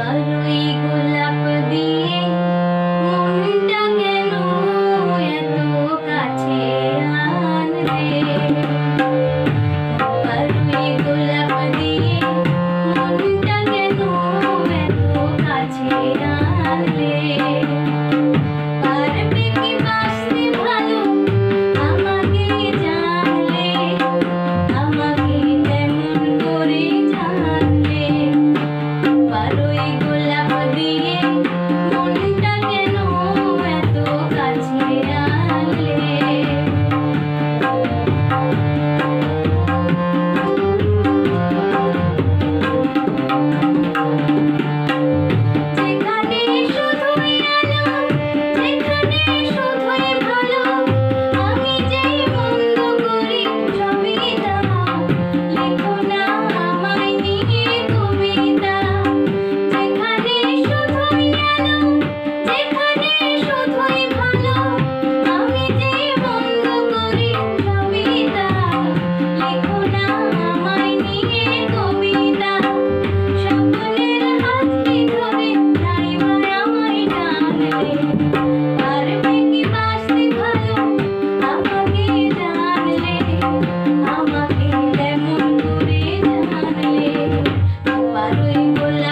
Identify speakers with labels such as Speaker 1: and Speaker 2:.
Speaker 1: বারুই গোলাপ দিয়ে মনটা কেন এত কাছে আনলে? বারুই গোলাপ দিয়ে মনটা কেন এত কাছে আনলে? পারবে কি বাসতে ভালো আমাকে জানলে, আমাকে তেমন করে জানলে? বারুই গোলাপ দিয়ে মনটা কেন এত কাছে আনলে? যেখানে শুধুই আলো, যেখানে শুধুই ভালো, আমি যেই মন্দ করি সবই তা। লেখো না আমায় নিয়ে কবিতা। যেখানে শুধুই আলো, যেখানে শুধুই ভালো, আমি যেই মন্দ করি সবই তা। লেখো না আমায় নিয়ে কবিতা। স্বপ্নের হাতটি ধরে নাইবা আমায় টানলে, পারবে কি বাসতে ভালো আমাকে জানলে, আমাকে তেমন করে জানলে? বারুই গোলাপ